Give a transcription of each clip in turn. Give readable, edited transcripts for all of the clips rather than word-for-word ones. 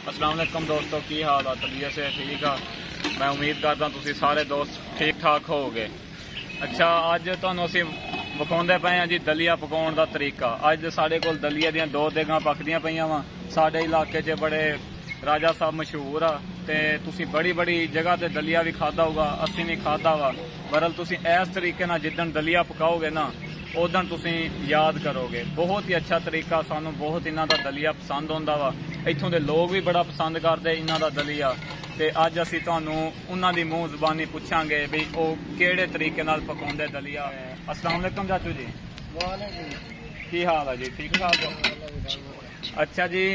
अस्सलाम वालेकुम दोस्तों, की हाल है? तबीयत से ठीक है। मैं उम्मीद करता तुसी सारे दोस्त ठीक ठाक होगे। अच्छा, अज तुहानू असीं विखाउंदे पे हैं जी दलिया पकाउण दा तरीका। अज साडे कोल दलिया दियां दो देगां पकदियां पईयां वा। साडे इलाके च बड़े राजा साहब मशहूर आ ते तुसी बड़ी बड़ी जगह ते दलिया भी खादा होगा, असीं भी खादा वा। बहरहाल तुसी इस तरीके नाल जिद्दन दलिया पकाओगे ना उदन तुसी याद करोगे। बहुत ही अच्छा तरीका, सानू बहुत इन्हां दा दलिया पसंद आउंदा वा। इत्थों दे लोग भी बड़ा पसंद करदे इन्हां दा दलिया। ते अज असीं तुहानू उन्हां दी मूंह ज़बानी पुछांगे भी ओ केड़े तरीके नाल पकाउंदे दलिया। अस्सलाम वालेकुम चाचू जी। की हाल है जी? ठीक ठाक हो? अच्छा जी,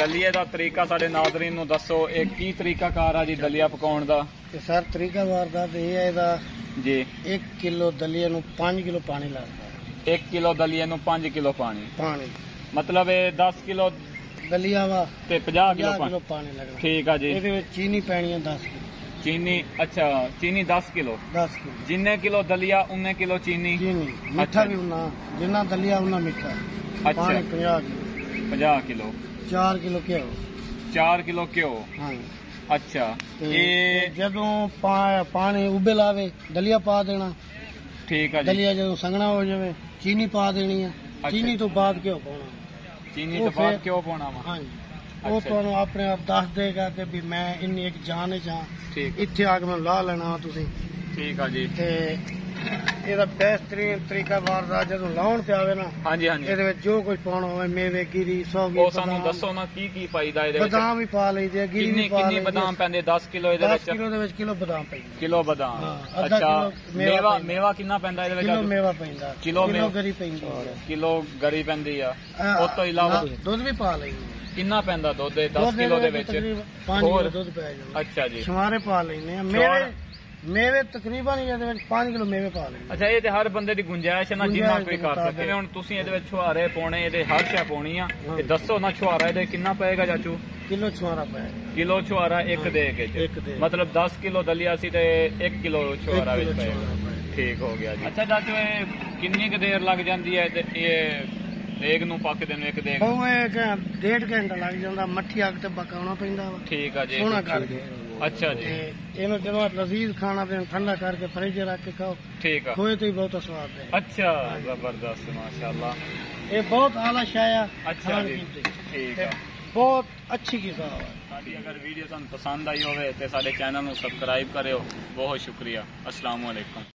दलिए का तरीका साडे नाज़रीन नू दसो, की तरीका कार है जी दलिया पकाउण दा? सर तरीका वारदात ये है जी, 1 किलो दलिया नू 5 किलो पानी लगता है। 1 किलो दलिए नू 5 किलो पानी मतलब 10 किलो दलिया वा ते 50 किलो पानी लगना। ठीक है जी। ਇਹਦੇ ਵਿੱਚ चीनी पैनी है 10 किलो चीनी? अच्छा, चीनी 10 किलो। 10 किलो जिन्ने किलो दलिया उन्ने किलो चीनी। मीठा अच्छा। भी उन्ना, जिन्ना दलिया उन्ना मीठा। अच्छा, पानी 50 किलो 50 किलो 4 किलो घ्यो। 4 किलो घ्यो। हाँ, अच्छा, ਤੇ ਜਦੋਂ ਪਾਣੀ ਉਬਲ ਆਵੇ ਦਲੀਆ ਪਾ ਦੇਣਾ। ठीक है जी। ਦਲੀਆ ਜਦੋਂ ਸੰਘਣਾ ਹੋ ਜਾਵੇ ਚੀਨੀ ਪਾ ਦੇਣੀ ਆ। ਚੀਨੀ ਤੋਂ ਬਾਅਦ ਘਿਓ ਪਾਉਣਾ। चीनी तो बाद क्यों पाना वा? ਹਾਂਜੀ, ਉਹ ਤੁਹਾਨੂੰ ਆਪਣੇ ਆਪ ਦੱਸ ਦੇਗਾ ਕਿ ਵੀ ਮੈਂ ਇੰਨੀ ਇੱਕ ਜਾਨ ਜਾਂ ठीक ਇੱਥੇ ਆ ਕੇ ਮੈਨੂੰ ਲਾ ਲੈਣਾ ਤੁਸੀਂ। ठीक है जी। ਤੇ ਇਹਦਾ ਬਿਹਤਰੀਨ ਤਰੀਕਾ ਵਾਰਦਾ ਜਦੋਂ ਲਾਉਣ ਤੇ ਆਵੇ ਨਾ, हाँ जी, हाँ जी। ਇਹਦੇ ਵਿੱਚ ਜੋ ਕੁਝ ਪਾਉਣਾ ਹੋਵੇ ਮੇਵੇ ਗਿਰੀ ਸੌਗੀ ਉਹ ਸਾਨੂੰ ਦੱਸੋ ਨਾ ਕੀ ਪਾਈਦਾ ਇਹਦੇ ਵਿੱਚ? ਬਦਾਮ ਵੀ ਪਾ ਲਈਦੇ ਆ, ਗਿਰੀ ਵੀ ਪਾ ਕਿੰਨੀ ਲਈਦੇ। ਬਦਾਮ ਪੈਂਦੇ? 10 ਕਿਲੋ ਇਹਦੇ 10 ਵਿੱਚ? ਕਿਲੋ ਦੇ ਵਿੱਚ ਕਿਲੋ ਬਦਾਮ ਪੈਂਦਾ। ਕਿਲੋ ਬਦਾਮ। ਹਾਂ, ਅੱਧਾ ਅੱਛਾ, ਕਿਲੋ ਮੇਵਾ ਪੈਂਦਾ। ਮੇਵਾ ਕਿੰਨਾ ਪੈਂਦਾ ਇਹਦੇ ਵਿੱਚ? ਕਿਲੋ ਮੇਵਾ ਪੈਂਦਾ, ਕਿਲੋ ਕਿਲੋ ਗਰੀ ਪੈਂਦੀ। ਕਿਲੋ ਗਰੀ ਪੈਂਦੀ ਆ। ਉਸ ਤੋਂ ਇਲਾਵਾ ਦੁੱਧ ਵੀ ਪਾ ਲਈਦੇ। ਕਿੰਨਾ ਪੈਂਦਾ ਦੁੱਧ 10 ਕਿਲੋ ਦੇ ਵਿੱਚ? 5 ਹੋਰ? ਕਿਲੋ ਦੁੱਧ ਪੈ ਜਾਂਦਾ। ਅੱਛਾ ਜੀ। ਛੁਆਰੇ ਪਾ ਲੈਨੇ ਆ। ਮੇਵੇ ਤਕਰੀਬਨ ਇਹਦੇ ਵਿੱਚ 5 ਕਿਲੋ ਮੇਵੇ ਪਾ ਲੈਨੇ। ਅੱਛਾ, ਇਹ ਤੇ ਹਰ ਬੰਦੇ ਦੀ ਗੁੰਜਾਇਸ਼ ਹੈ ਨਾ, ਜਿੰਨਾ ਕੋਈ ਕਰ ਸਕੇ। ਜਿਵੇਂ ਹੁਣ ਤੁਸੀਂ ਇਹਦੇ ਵਿੱਚ ਛੁਹਾਰੇ ਪਾਉਣੇ, ਇਹਦੇ ਹਰ ਸ਼ੈ ਪਾਉਣੀ ਆ, ਤੇ ਦੱਸੋ ਨਾ ਛੁਹਾਰਾ ਇਹਦੇ ਕਿੰਨਾ ਪਏਗਾ ਚਾਚੂ? ਕਿਲੋ ਛੁਆਰਾ ਪੈ ਕਿਲੋ ਛੁਹਾਰਾ ਇੱਕ ਦੇ ਕੇ ਮਤਲਬ 10 ਕਿਲੋ ਦਲੀਆ ਸੀ ਤੇ 1 ਕਿਲੋ ਛੁਹਾਰਾ ਵਿੱਚ ਪਏਗਾ। ਠੀਕ ਹੋ ਗਿਆ ਜੀ। ਅੱਛਾ ਚਾਚੂ, ਇਹ ਕਿੰਨੀ ਕੁ ਦੇਰ ਲੱਗ ਜਾਂਦੀ ਹੈ ਤੇ ਇਹ ਦੇਗ ਨੂੰ ਪੱਕਦੇ ਨੂੰ? ਇੱਕ ਦੇਗ ਉਹ 1.5 ਘੰਟਾ ਲੱਗ ਜਾਂਦਾ। ਮੱਠੀ ਅੱਗ ਤੇ ਪਕਾਉਣਾ ਪੈਂਦਾ ਵਾ। ਠੀਕ ਆ ਜੀ। ਸੋਹਣਾ ਕਰਕੇ। ਅੱਛਾ ਜੀ। ਇਹਨੂੰ ਜਦੋਂ ਲਜ਼ੀਜ਼ ਖਾਣਾ ਪੀਣਾ ਠੰਡਾ ਕਰਕੇ ਫਰਿੱਜ ਰੱਖ ਕੇ ਖਾਓ। ਠੀਕ ਆ। ਖੋਏ ਤੋਂ ਹੀ ਬਹੁਤ ਸਵਾਦ ਹੈ। ਅੱਛਾ, ਜ਼ਬਰਦਸਤ, ਮਾਸ਼ਾਅੱਲਾ। ਇਹ ਬਹੁਤ ਆਲਾ ਸ਼ੈ ਆ। ਅੱਛਾ ਜੀ, ਠੀਕ ਆ। ਬਹੁਤ ਅੱਛੀ गिज़ा है। ਸਾਡੀ ਅਗਰ ਵੀਡੀਓ ਤੁਹਾਨੂੰ ਪਸੰਦ ਆਈ ਹੋਵੇ ਤੇ ਸਾਡੇ ਚੈਨਲ ਨੂੰ ਸਬਸਕ੍ਰਾਈਬ ਕਰਿਓ। ਬਹੁਤ ਸ਼ੁਕਰੀਆ। अस्सलाम वालेकुम।